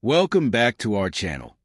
Welcome back to our channel,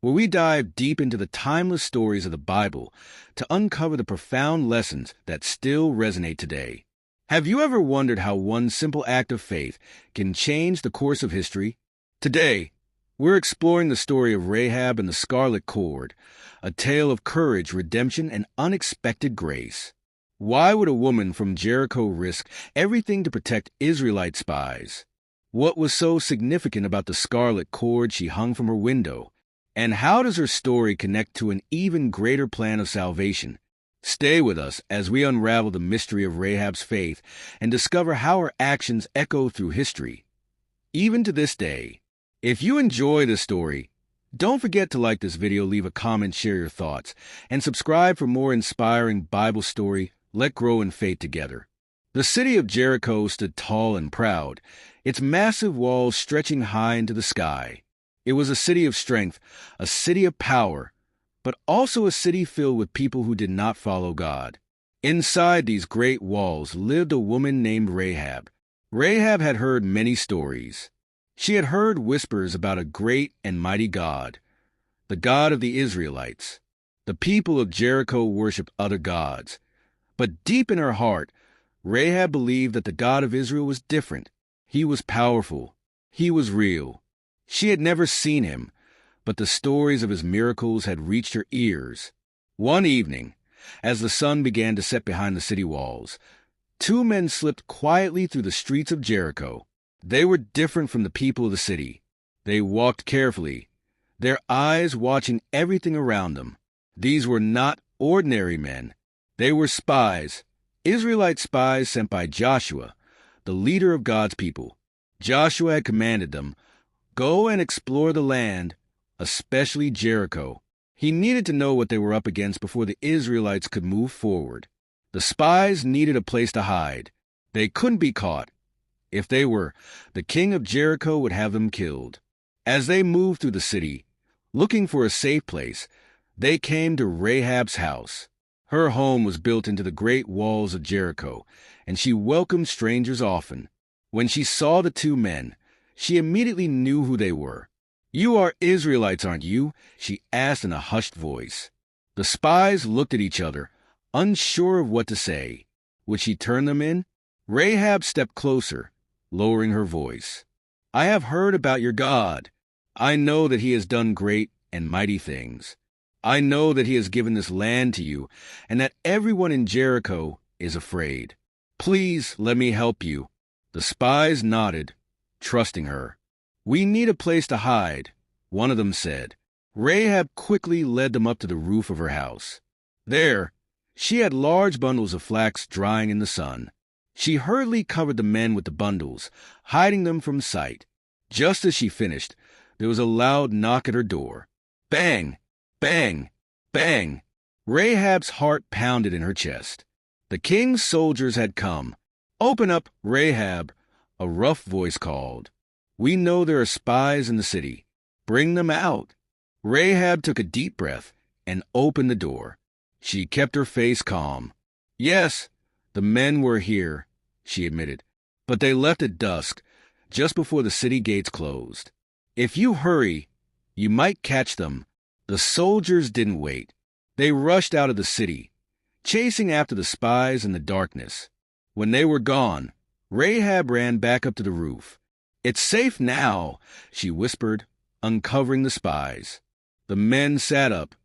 where we dive deep into the timeless stories of the Bible to uncover the profound lessons that still resonate today. Have you ever wondered how one simple act of faith can change the course of history? Today, we're exploring the story of Rahab and the Scarlet Cord, a tale of courage, redemption, and unexpected grace. Why would a woman from Jericho risk everything to protect Israelite spies? What was so significant about the scarlet cord she hung from her window? And how does her story connect to an even greater plan of salvation? Stay with us as we unravel the mystery of Rahab's faith and discover how her actions echo through history, even to this day. If you enjoy this story, don't forget to like this video, leave a comment, share your thoughts, and subscribe for more inspiring Bible story. Let's grow in faith together. The city of Jericho stood tall and proud, its massive walls stretching high into the sky. It was a city of strength, a city of power, but also a city filled with people who did not follow God. Inside these great walls lived a woman named Rahab. Rahab had heard many stories. She had heard whispers about a great and mighty God, the God of the Israelites. The people of Jericho worshipped other gods. But deep in her heart, Rahab believed that the God of Israel was different. He was powerful. He was real. She had never seen him, but the stories of his miracles had reached her ears. One evening, as the sun began to set behind the city walls, two men slipped quietly through the streets of Jericho. They were different from the people of the city. They walked carefully, their eyes watching everything around them. These were not ordinary men. They were spies, Israelite spies sent by Joshua, the leader of God's people. Joshua had commanded them, "Go and explore the land, especially Jericho." He needed to know what they were up against before the Israelites could move forward. The spies needed a place to hide. They couldn't be caught. If they were, the king of Jericho would have them killed. As they moved through the city, looking for a safe place, they came to Rahab's house. Her home was built into the great walls of Jericho, and she welcomed strangers often. When she saw the two men, she immediately knew who they were. "You are Israelites, aren't you?" she asked in a hushed voice. The spies looked at each other, unsure of what to say. Would she turn them in? Rahab stepped closer, lowering her voice. "I have heard about your God. I know that he has done great and mighty things. I know that he has given this land to you, and that everyone in Jericho is afraid. Please let me help you." The spies nodded, trusting her. "We need a place to hide," one of them said. Rahab quickly led them up to the roof of her house. There, she had large bundles of flax drying in the sun. She hurriedly covered the men with the bundles, hiding them from sight. Just as she finished, there was a loud knock at her door. Bang! Bang! Bang! Rahab's heart pounded in her chest. The king's soldiers had come. "Open up, Rahab," a rough voice called. "We know there are spies in the city. Bring them out." Rahab took a deep breath and opened the door. She kept her face calm. "Yes, the men were here," she admitted, "but they left at dusk, just before the city gates closed. If you hurry, you might catch them." The soldiers didn't wait. They rushed out of the city, chasing after the spies in the darkness. When they were gone, Rahab ran back up to the roof. "It's safe now," she whispered, uncovering the spies. The men sat up,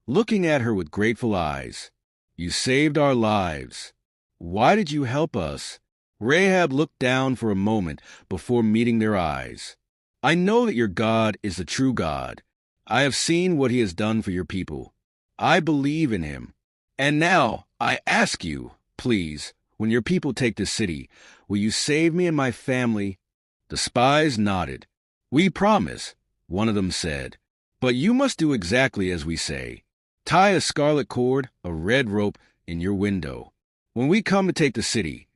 looking at her with grateful eyes. "You saved our lives. Why did you help us?" Rahab looked down for a moment before meeting their eyes. "I know that your God is the true God. I have seen what he has done for your people. I believe in him. And now, I ask you, please, when your people take this city, will you save me and my family?" The spies nodded. "We promise," one of them said. "But you must do exactly as we say. Tie a scarlet cord, a red rope, in your window. When we come to take the city,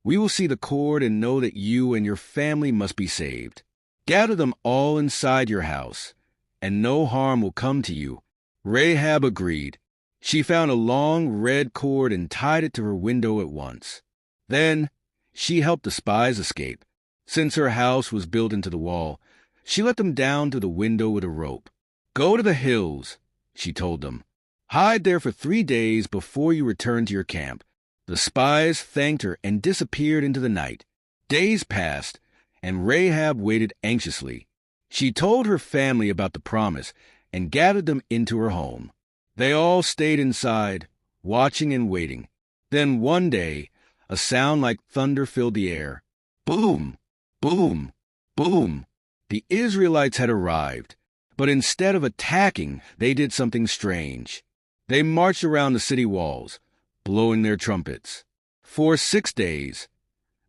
we will see the cord and know that you and your family must be saved. Gather them all inside your house, and no harm will come to you." Rahab agreed. She found a long red cord and tied it to her window at once. Then she helped the spies escape. Since her house was built into the wall, She let them down through the window with a rope. "Go to the hills," she told them. "Hide there for 3 days before you return to your camp." The spies thanked her and disappeared into the night. Days passed, and Rahab waited anxiously. She told her family about the promise and gathered them into her home. They all stayed inside, watching and waiting. Then one day, a sound like thunder filled the air. Boom! Boom! Boom! The Israelites had arrived, but instead of attacking, they did something strange. They marched around the city walls, blowing their trumpets. For 6 days,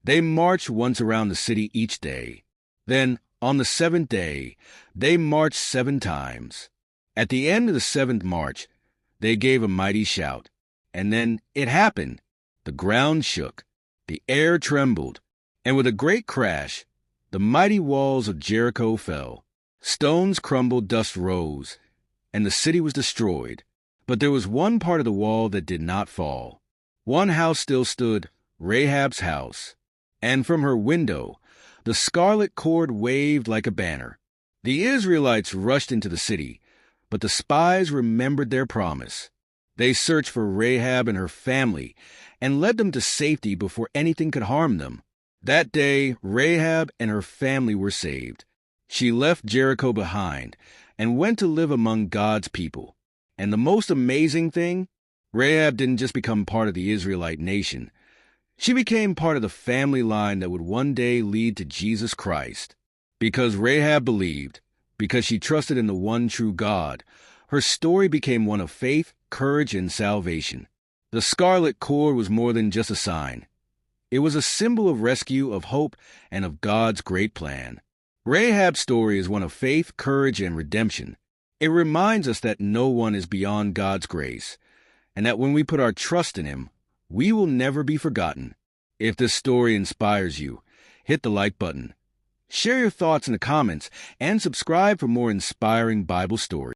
they marched once around the city each day. Then, on the 7th day, they marched 7 times. At the end of the 7th march, they gave a mighty shout. And then it happened. The ground shook, the air trembled, and with a great crash, the mighty walls of Jericho fell. Stones crumbled, dust rose, and the city was destroyed. But there was one part of the wall that did not fall. One house still stood, Rahab's house. And from her window, the scarlet cord waved like a banner. The Israelites rushed into the city, but the spies remembered their promise. They searched for Rahab and her family and led them to safety before anything could harm them. That day, Rahab and her family were saved. She left Jericho behind and went to live among God's people. And the most amazing thing, Rahab didn't just become part of the Israelite nation. She became part of the family line that would one day lead to Jesus Christ. Because Rahab believed, because she trusted in the one true God, her story became one of faith, courage, and salvation. The scarlet cord was more than just a sign. It was a symbol of rescue, of hope, and of God's great plan. Rahab's story is one of faith, courage, and redemption. It reminds us that no one is beyond God's grace, and that when we put our trust in Him, we will never be forgotten. If this story inspires you, hit the like button. Share your thoughts in the comments and subscribe for more inspiring Bible stories.